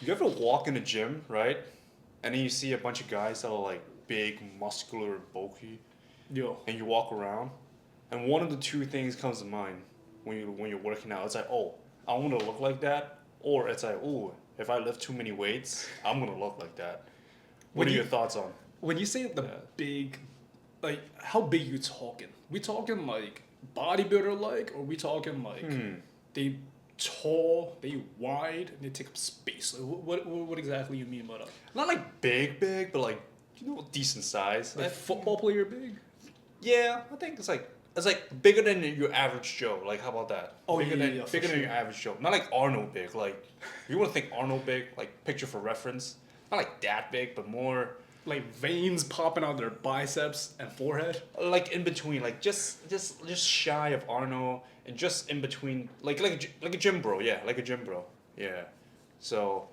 You ever walk in a gym, right? And then you see a bunch of guys that are like big, muscular, bulky, Yo. and you walk around, and one of the two things comes to mind when you're working out. It's like, oh, I want to look like that, or it's like, oh, if I lift too many weights, I'm gonna look like that. What When are you your thoughts on? when you say the Yeah. big, like how big you talking? We talking like bodybuilder like, or we talking like they tall, they wide, and they take up space? Like, what exactly you mean by that? Not like big, big, but like decent size. Like football player big? Yeah, I think it's like bigger than your average Joe. Like how about that? Oh, bigger yeah, than yeah, for bigger than sure. your average Joe. Not like Arnold big. Like if you want to think Arnold big, like picture for reference. Not like that big, but more Like veins popping out their biceps and forehead? like in between, like just shy of Arnold and just in between, like a gym bro. Yeah, like a gym bro. Yeah. So,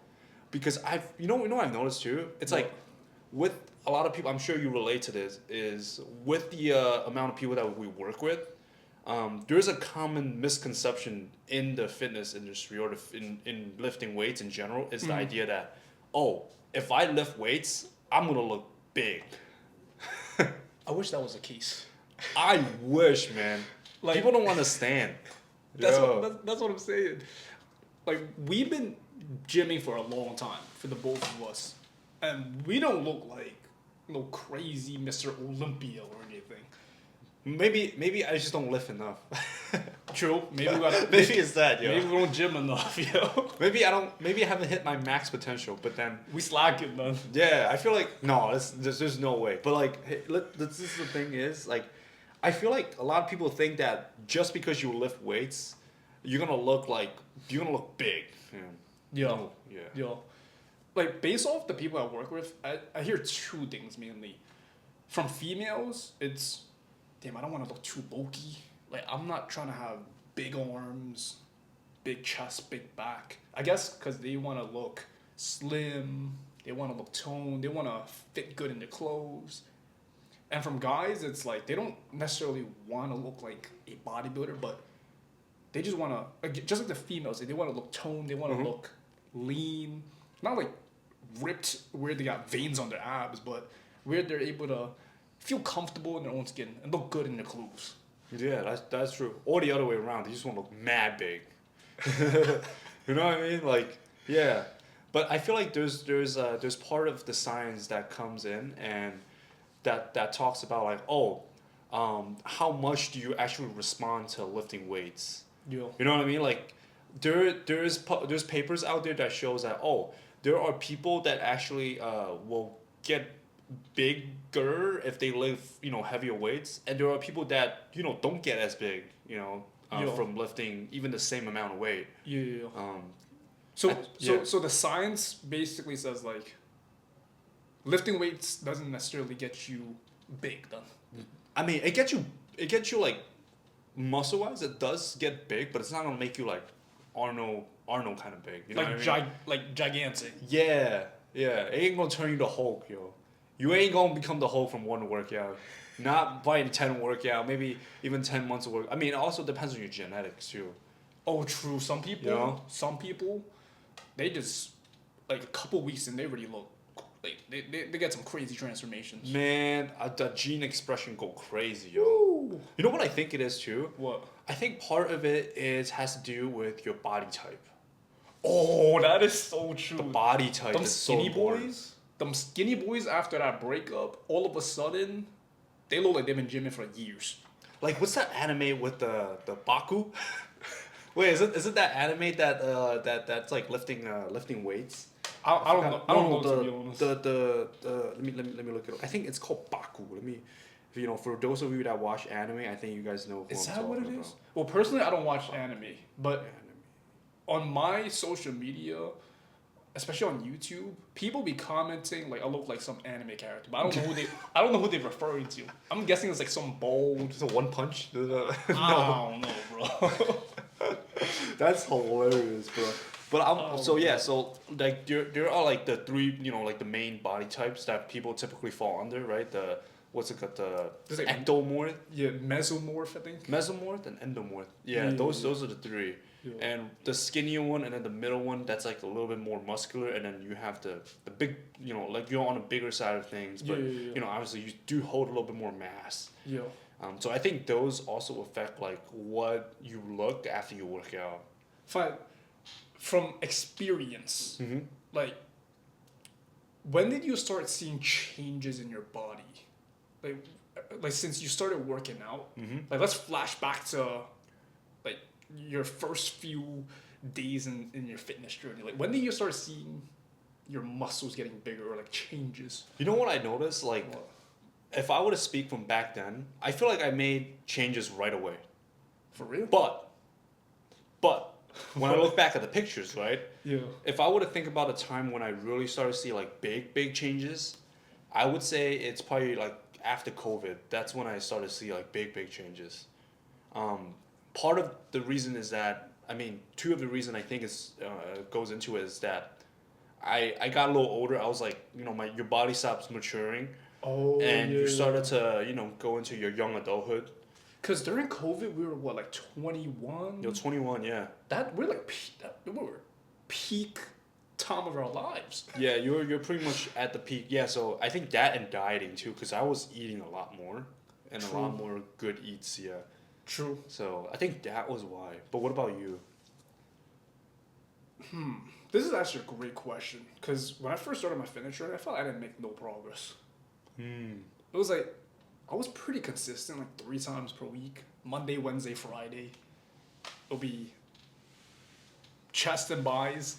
because I've you know I've noticed too. It's like with a lot of people, I'm sure you relate to this. Is with the amount of people that we work with, there's a common misconception in the fitness industry or in lifting weights in general is the idea that, oh, if I lift weights, I'm gonna look big. I wish that was the case. I wish, man. Like- People don't understand. That's Yo. that's what I'm saying. Like we've been gymming for a long time for the both of us, and we don't look like no crazy Mr. Olympia or anything. Maybe I just don't lift enough. True. Maybe we got Maybe it's that, yo. maybe we don't gym enough, yo. Maybe I haven't hit my max potential, but then We slacking, man. yeah, I feel like no, there's no way. But like, hey, this is the thing is like, I feel like a lot of people think that just because you lift weights, you're gonna look big. Yeah. Yo. No, yeah. Yo. Like based off the people I work with, I hear two things mainly. From females, it's damn, I don't want to look too bulky. Like I'm not trying to have big arms, big chest, big back. I guess because they want to look slim, they want to look toned, they want to fit good in their clothes. And from guys, it's like they don't necessarily want to look like a bodybuilder, but they just want to, just like the females, they want to look toned, they want to look lean, not like ripped where they got veins on their abs, but where they're able to feel comfortable in their own skin and look good in their clothes. Yeah, that's true. Or the other way around, they just want to look mad big. You know what I mean? Like, yeah. But I feel like there's part of the science that comes in and that talks about like, oh, how much do you actually respond to lifting weights? Yo. You know what I mean? Like, there's papers out there that shows that, oh, there are people that actually will get bigger if they lift heavier weights, and there are people that don't get as big Yeah. from lifting even the same amount of weight. Yeah. Um, So yeah. so the science basically says like lifting weights doesn't necessarily get you big then. I mean, it gets you like muscle wise. It does get big, but it's not gonna make you like Arnold kind of big. You know Like what I mean? like gigantic. Yeah, yeah. It ain't gonna turn you to Hulk, yo. You ain't gonna become the Hulk from one workout. Not by 10 workout, maybe even 10 months of work. I mean, it also depends on your genetics too. Oh, true. You know? Some people, they just like a couple weeks and they already look like they get some crazy transformations. Man, the gene expression go crazy, yo. Ooh. You know what I think it is too? What? I think part of it has to do with your body type. Oh, that is so true. The body type Them is so skinny important. boys, them skinny boys after that breakup, all of a sudden, they look like they've been gymming for years. Like, what's that anime with the Baku? Wait, is it that anime that's like lifting weights? I don't know. I don't know, to be honest. the let me look it up. I think it's called Baku. For those of you that watch anime, I think you guys know who Is I'm that what it talking is? Well, personally, I don't watch anime, but on my social media, especially on YouTube, people be commenting like I look like some anime character, but I don't know who I don't know who they're referring to. I'm guessing it's like some bold. Just a one punch. I don't know, bro. That's hilarious, bro. But Oh, so yeah, so like there are like the three, like the main body types that people typically fall under, right? The what's it called? The There's like- ectomorph, Yeah, mesomorph, I think. mesomorph, and endomorph. Yeah, Yeah. those are the three. Yeah. And the skinnier one, and then the middle one that's like a little bit more muscular, and then you have the big, you know, like you're on a bigger side of things, but you know, obviously you do hold a little bit more mass. Yeah. So I think those also affect like what you look after you work out. Fine. From experience, Mm-hmm. like, when did you start seeing changes in your body? Like, like since you started working out, Mm-hmm. like let's flash back to like your first few days in your fitness journey. Like when did you start seeing your muscles getting bigger or like changes? You know what I noticed? Like, What? if I were to speak from back then, I feel like I made changes right away. For real? But when I look back at the pictures, right? Yeah. If I were to think about a time when I really started to see like big changes, I would say it's probably like after COVID. That's when I started to see like big changes. Part of the reason is that, I mean, two of the reason I think is goes into it is that I got a little older. I was like, you know, your body stops maturing, Oh, and yeah. you started to, you know, go into your young adulthood. Because during COVID, we were what, like 21? You're 21, yeah. That we're like we were peak time of our lives. Yeah, you're pretty much at the peak. Yeah, so I think that and dieting too, because I was eating a lot more and True. a lot more good eats. Yeah, True. so I think that was why. But what about you? This is actually a great question because when I first started my fitness journey, I felt I didn't make no progress. It was like I was pretty consistent, like 3 times per week, Monday, Wednesday, Friday. It'll be chest and buys,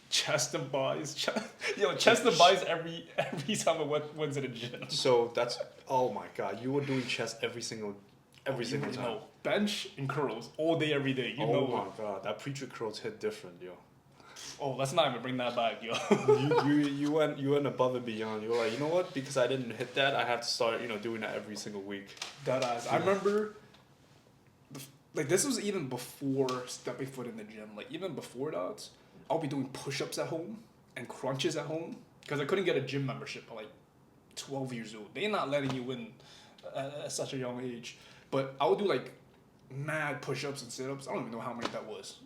chest and buys, chest and buys every time I went to the gym. So that's, oh my god, you were doing chest every single You time. know, bench and curls all day, every day. You Oh know. my god, that preacher curls hit different, yo. Oh, let's not even bring that back, yo. you went above and beyond. You were like, you know what? Because I didn't hit that, I have to start, you know, doing that every single week. That ass. I remember, like this was even before stepping foot in the gym. Like even before that, I'll be doing push-ups at home and crunches at home because I couldn't get a gym membership at like 12 years old. They're not letting you in at such a young age. But I would do like mad push-ups and sit-ups. I don't even know how many that was.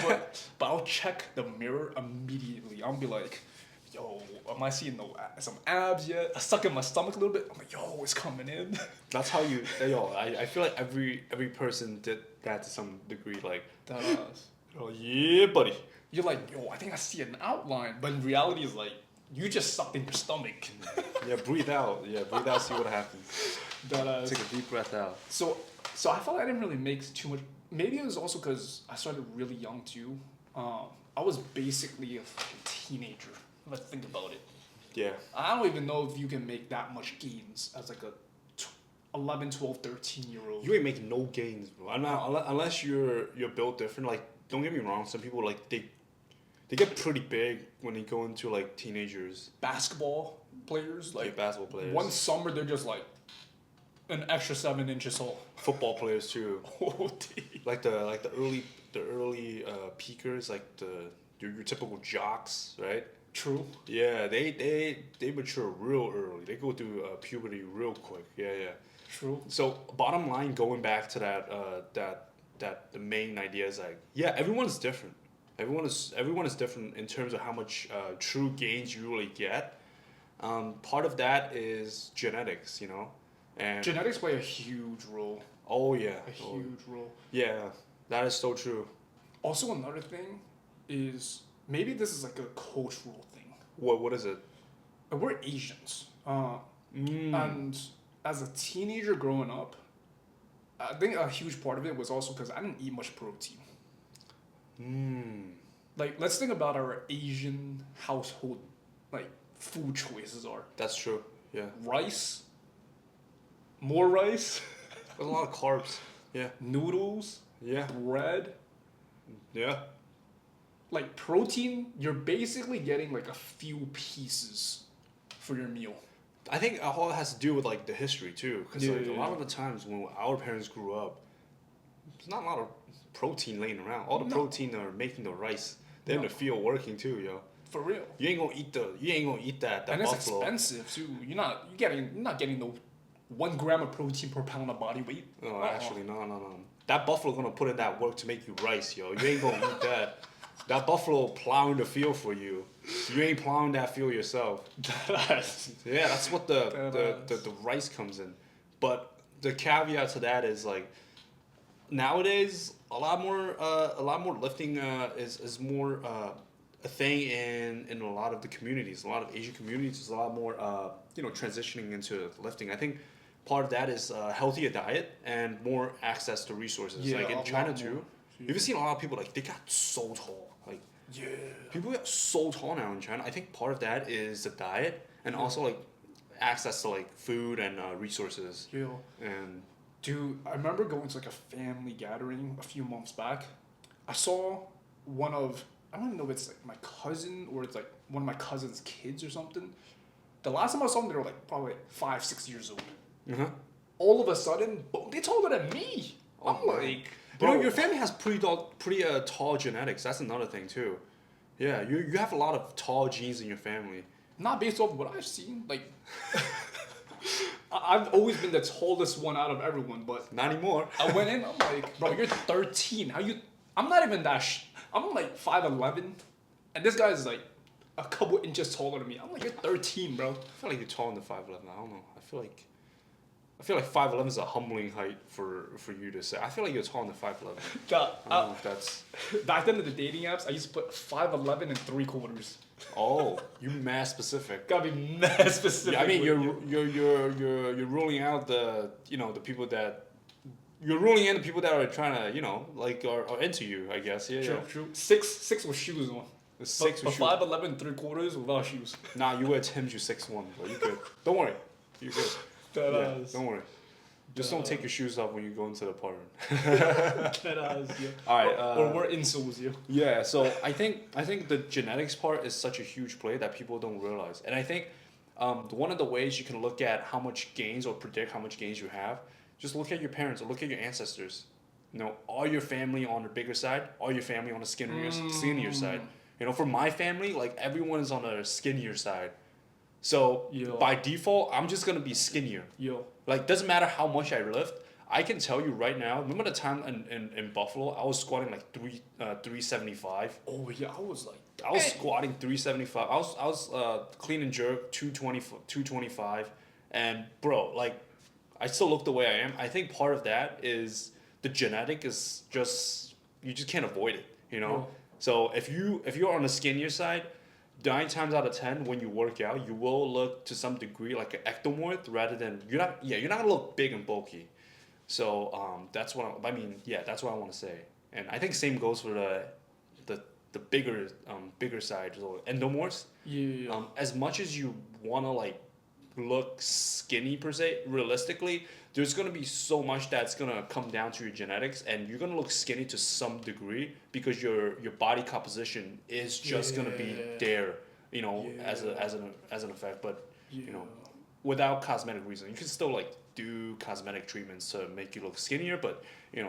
but I'll check the mirror immediately. I'll be like, yo, am I seeing some abs yet? I suck in my stomach a little bit. I'm like, yo, it's coming in. That's how you, yo, I feel like every person did that to some degree. Like, That ass. oh yeah, buddy. You're like, yo, I think I see an outline. But in reality, it's like, you just sucked in your stomach. Yeah, breathe out. Yeah, breathe out, see what happens. That ass. Take a deep breath out. So I felt like I didn't really make too much. Maybe it was also because I started really young too. I was basically a fucking teenager. If I think about it. Yeah. I don't even know if you can make that much gains as like a 11, 12, 13-year-old. You ain't making no gains, bro. I'm not, unless you're built different. Like, don't get me wrong. Some people like they get pretty big when they go into like teenagers. Basketball players, Like like basketball players. one summer they're just like an extra 7 inches tall. Football players too. Oh, dude. Like the early peakers, like your typical jocks, right? True. Yeah, they mature real early. They go through puberty real quick. Yeah. True. So bottom line, going back to that the main idea is like, yeah, everyone's different. Everyone is different in terms of how much true gains you really get. Part of that is genetics, you know, and Genetics play a huge role. oh yeah, A huge role. yeah, that is so true. Also, another thing is maybe this is like a cultural thing. What is it? We're Asians, and as a teenager growing up, I think a huge part of it was also because I didn't eat much protein. Like, let's think about our Asian household, like food choices are That's true. Yeah, rice, more rice, there's a lot of carbs. Yeah, noodles, yeah, bread. yeah. Like protein, you're basically getting like a few pieces for your meal. I think all it has to do with like the history too, because Yeah, like yeah, a lot yeah. of the times when our parents grew up, there's not a lot of protein laying around. All the No. protein are making the rice. They're in No. the field working too, yo. For real. You ain't gonna eat that And it's buffalo. expensive too. You're not getting no 1 gram of protein per pound of body weight. No, actually, no. That buffalo gonna put in that work to make you rice, yo. You ain't gonna eat that. That buffalo plowing the field for you. You ain't plowing that field yourself. Yeah, that's what the rice comes in. But the caveat to that is like nowadays a lot more lifting is more a thing in a lot of the communities. A lot of Asian communities is a lot more transitioning into lifting. I think part of that is healthier diet and more access to resources. Yeah, like in a China lot too. more. You've seen a lot of people like they got so tall. Like Yeah. people get so tall now in China. I think part of that is the diet and Yeah. also like access to like food and resources. Yeah. And Dude, I remember going to like a family gathering a few months back. I saw one of, I don't even know if it's like my cousin or it's like one of my cousin's kids or something. The last time I saw them, they were like probably like 5, 6 years old. uh-huh. All of a sudden, boom, they taller than me. I'm Oh, like, you bro, know, your family has pretty tall genetics. That's another thing too. Yeah, you have a lot of tall genes in your family. not based off what I've seen. Like, I've always been the tallest one out of everyone, but Not anymore. I went in, I'm like, bro, you're 13. How you? I'm not even that. I'm like 5'11", and this guy's like a couple inches taller than me. I'm like, you're 13, bro. I feel like you're taller than 5'11". I don't know. I feel like 5'11" is a humbling height for you to say. I feel like you're taller than 5'11". The, I don't know if that's. back then in the dating apps, I used to put 5'11" and 3/4. Oh, you mass specific. Gotta be mad specific. Yeah, I mean, with you're ruling out the the people that you're ruling in the people that are trying to like are into you. I guess. Yeah. True, Yeah. true. Six with shoes on. The six but was 5'11", 3/4 without shoes. Nah, you wear Tim's. You 6'1", but you good. Don't worry. You're good. That Yeah, ass. don't worry. Just don't take your shoes off when you go into the party. That ass, yeah. All right. Or wear insoles, yeah. Yeah, so I think the genetics part is such a huge play that people don't realize, and I think one of the ways you can look at how much gains or predict how much gains you have, just look at your parents or look at your ancestors. Are your family on the bigger side? Are your family on the skinnier side? For my family, like everyone is on a skinnier side, so Yeah. by default, I'm just gonna be skinnier. Yo. Like, doesn't matter how much I lift. I can tell you right now. Remember the time in Buffalo, I was squatting like 375. Oh yeah, I was like, I was squatting 375. I was clean and jerk 225, and bro, like, I still look the way I am. I think part of that is the genetic is just you just can't avoid it. Yeah. So if you're on the skinnier side, 9 times out of 10 when you work out, you will look to some degree like an ectomorph rather than you're not gonna look big and bulky. So that's what that's what I want to say. And I think same goes for the bigger side, so endomorphs. yeah. As much as you wanna like look skinny per se, realistically, there's gonna be so much that's gonna come down to your genetics, and you're gonna look skinny to some degree because your body composition is just gonna be Yeah. there, as Yeah. an effect. But Yeah. without cosmetic reason, you can still like do cosmetic treatments to make you look skinnier, but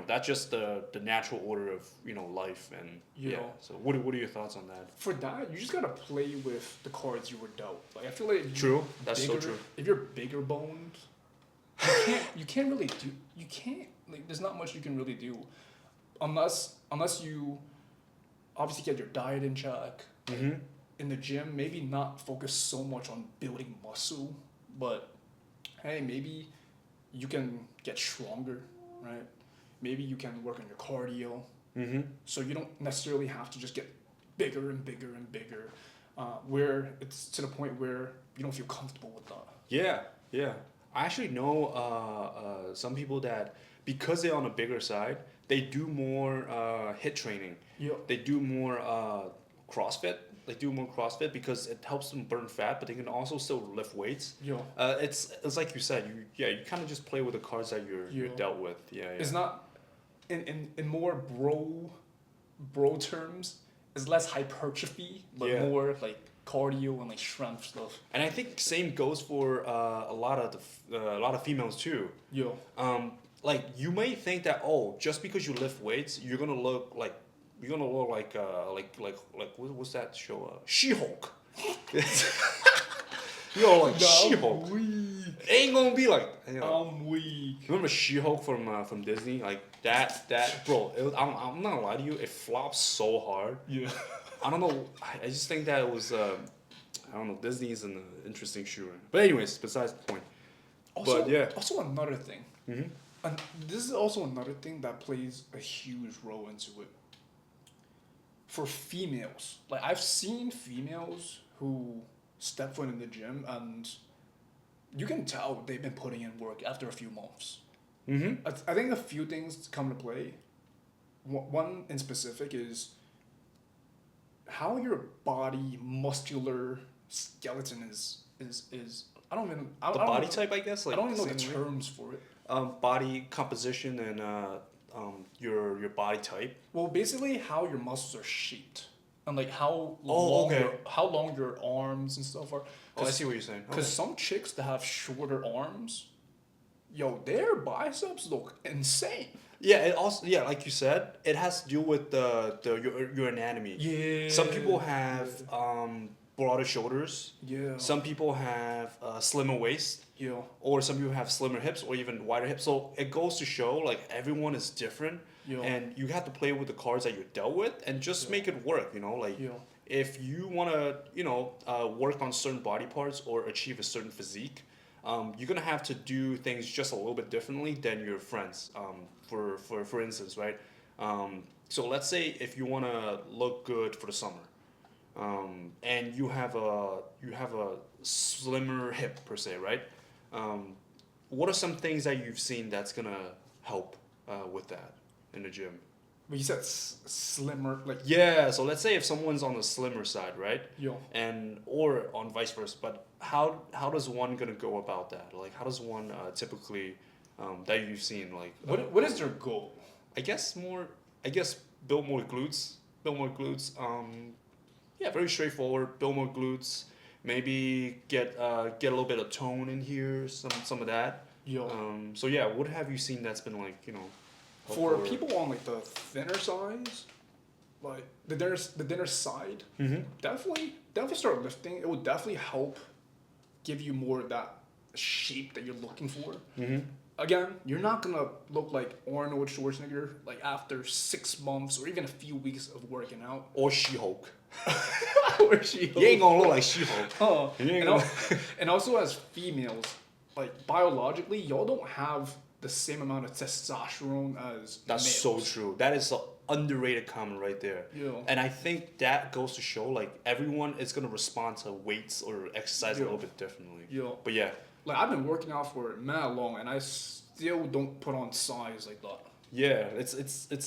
that's just the natural order of life. And Yeah. So what are your thoughts on that? For that, you just gotta play with the cards you were dealt. Like I feel like if True. That's so bigger- true. If you're bigger boned, you can't really do. You can't like. There's not much you can really do, unless you obviously get your diet in check. Mm-hmm. In the gym, maybe not focus so much on building muscle, but hey, maybe you can get stronger, right? Maybe you can work on your cardio, Mm-hmm. so you don't necessarily have to just get bigger and bigger and bigger, where it's to the point where you don't feel comfortable with that. Yeah. I actually know some people that because they're on a bigger side, they do more HIIT training. Yeah. They do more CrossFit. They do more CrossFit because it helps them burn fat, but they can also still lift weights. Yeah. It's like you said, you kind of just play with the cards that you're Yeah. dealt with. Yeah. It's not in more bro terms. It's less hypertrophy, but Yeah. more like cardio and like strength stuff. And I think same goes for a lot of females too. Yo. Like you may think that just because you lift weights, you're gonna look like what's that show? She-Hulk. Like She-Hulk. It ain't gonna be like, you know. I'm weak. Remember She-Hulk from Disney? Like that bro. I'm not gonna lie to you. It flopped so hard. Yeah. I don't know. I just think that it was. I don't know. Disney's an interesting shooter. But anyways, besides the point. Also, But, yeah. Also another thing. Mm-hmm. And this is also another thing that plays a huge role into it. For females, like I've seen females who step foot in the gym and you can tell they've been putting in work after a few months. Mm-hmm. I think a few things come to play. One in specific is how your body muscular skeleton is I don't even The body type, I guess. Like I don't even know the same way. terms for it. Body composition and your body type. Well, basically how your muscles are shaped and like how Oh, long okay. how long your arms and stuff are. Oh, I see what you're saying. Because some chicks that have shorter arms, yo, their biceps look insane. Yeah, it also like you said, it has to do with your anatomy. Yeah. Some people have broader shoulders. Yeah. Some people have slimmer waist, Yeah. or some people have slimmer hips, or even wider hips. So it goes to show like everyone is different, Yeah. and you have to play with the cards that you're dealt with, and just Yeah. make it work. You know, like Yeah. if you wanna work on certain body parts or achieve a certain physique. You're gonna have to do things just a little bit differently than your friends. For instance, right? So let's say if you wanna look good for the summer, and you have a slimmer hip per se, right? What are some things that you've seen that's gonna help with that in the gym? But you said slimmer, like Yeah. So let's say if someone's on the slimmer side, right? yo. And or on vice versa. But how does one gonna go about that? Like how does one typically that you've seen like What is their goal? I guess build more glutes. Build more glutes. Yeah, very straightforward. Build more glutes. Maybe get a little bit of tone in here. Some of that. Yo. So yeah, what have you seen that's been like For helpful or- people on like the thinner size, like the thinner side, Mhm. definitely start lifting. It will definitely help give you more of that shape that you're looking for. Mhm. Again, you're not gonna look like Arnold Schwarzenegger like after 6 months or even a few weeks of working out. Or She-Hulk. Or she. You ain't gonna look like She-Hulk. Huh. You ain't And, gonna- and also as females, like biologically, y'all don't have the same amount of testosterone as That's males. so true. That is an underrated comment right there. Yeah. And I think that goes to show like everyone is gonna respond to weights or exercise a Yeah. little bit differently. Yeah. But yeah, Like I've been working out for mad long, and I still don't put on size like that. yeah, it's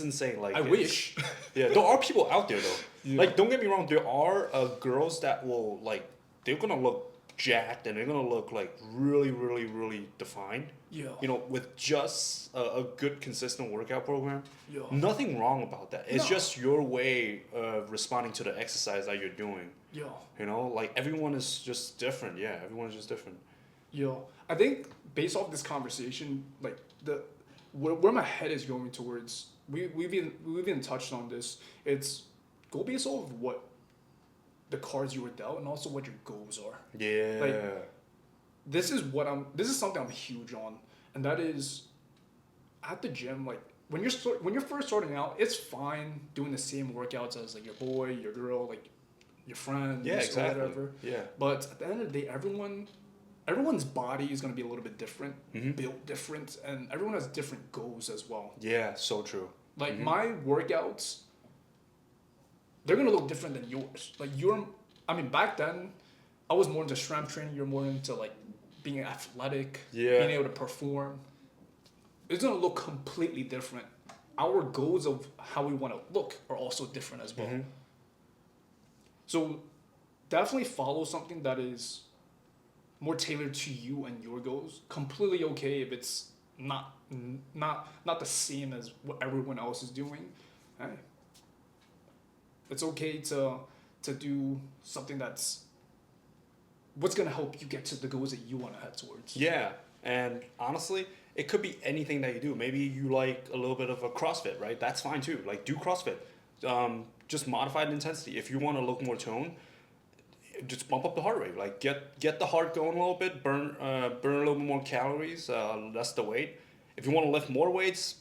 insane. Like I it's- wish. Yeah, there are people out there though. Yeah. Like don't get me wrong, there are girls that will like they're gonna look jacked and they're gonna look like really really really defined. Yeah. You know, with just a good consistent workout program. Yeah. Nothing wrong about that. It's No. just your way of responding to the exercise that you're doing. Yeah. You know, like everyone is just different. Yeah, everyone is just different. Yeah. I think based off this conversation, like where my head is going towards, we've even touched on this. It's go based off of what the cards you were dealt and also what your goals are. Yeah. This is something I'm huge on, and that is at the gym. Like when you're first starting out, it's fine doing the same workouts as like your boy, your girl, like your friends, Yeah, exactly. or whatever. Yeah. But at the end of the day, everyone's body is gonna be a little bit different, Mhm. built different, and everyone has different goals as well. Yeah, so true. Like Mhm. my workouts, they're gonna look different than yours. Like back then, I was more into strength training. You're more into like being athletic, Yeah. being able to perform. It's gonna look completely different. Our goals of how we want to look are also different as well. Mhm. So definitely follow something that is more tailored to you and your goals. Completely okay if it's not the same as what everyone else is doing. Hey, it's okay to do something that's what's gonna help you get to the goals that you want to head towards. Yeah, and honestly, it could be anything that you do. Maybe you like a little bit of a CrossFit, right? That's fine too. Like do CrossFit, just modified intensity. If you want to look more toned, just bump up the heart rate. Like get the heart going a little bit, burn a little bit more calories, less the weight. If you want to lift more weights,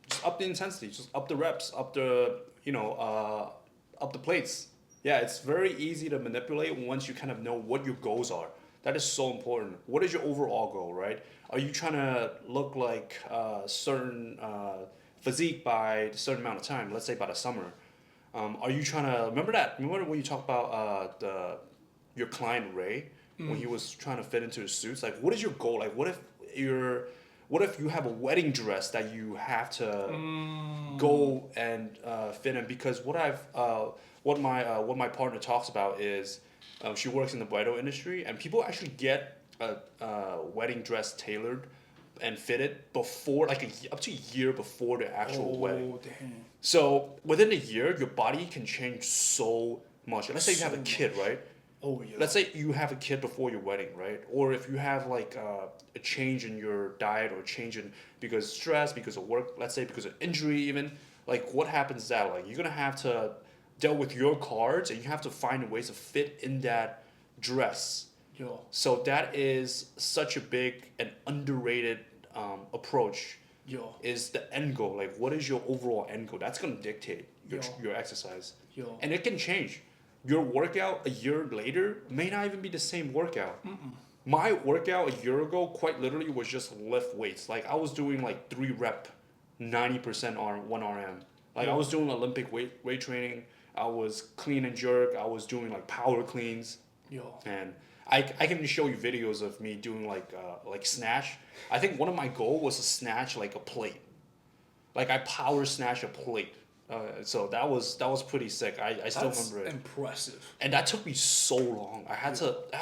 just up the intensity, just up the reps, up the up the plates. Yeah, it's very easy to manipulate once you kind of know what your goals are. That is so important. What is your overall goal, right? Are you trying to look like a certain physique by a certain amount of time? Let's say by the summer. Are you trying to remember that? Remember when you talked about your client Ray when he was trying to fit into his suits? Like, what is your goal? Like, what if you have a wedding dress that you have to go and fit in? Because what my partner talks about is she works in the bridal industry, and people actually get a wedding dress tailored and fitted before, like up to a year before the actual wedding. Oh, damn. So within a year, your body can change so much. Let's say you have a So kid, right? Oh, yeah. Let's say you have a kid before your wedding, right? Or if you have like a change in your diet or a change in because of stress, because of work, let's say because of injury, even like what happens is that like you're gonna have to deal with your cards and you have to find ways to fit in that dress. Yo. So that is such a big and underrated approach. Yo. Is the end goal like what is your overall end goal? That's gonna dictate Yo. your exercise, Yo. and it can change. Your workout a year later may not even be the same workout. My workout a year ago, quite literally, was just lift weights. Like I was doing like 3 rep, 90% on 1 RM. Like I was doing Olympic weight training. I was clean and jerk. I was doing like power cleans, Yo. and I can show you videos of me doing like snatch. I think one of my goal was to snatch like a plate. Like I power snatch a plate. So that was pretty sick. I still That's remember it. impressive. And that took me so long. I have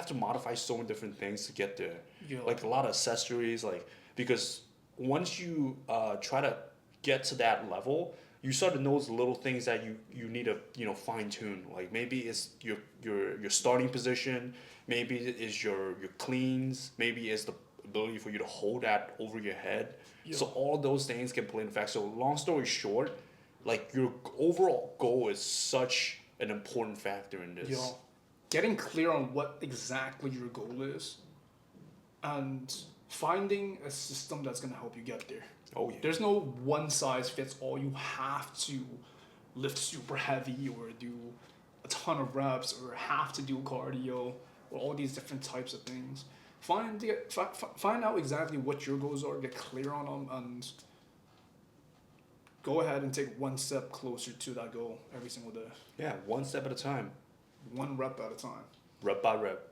to modify so many different things to get there. Yo. Like a lot of accessories, like because once you try to get to that level, you start to notice little things that you need to fine tune. Like maybe it's your starting position, maybe it is your cleans, maybe it's the ability for you to hold that over your head. Yo. So all those things can play in fact. So long story short, like your overall goal is such an important factor in this. Yo. Getting clear on what exactly your goal is and finding a system that's going to help you get there. Oh yeah. There's no one size fits all. You have to lift super heavy or do a ton of reps or have to do cardio or all these different types of things. Find out exactly what your goals are, get clear on them, and go ahead and take one step closer to that goal every single day. Yeah, one step at a time, One rep at a time. rep by rep.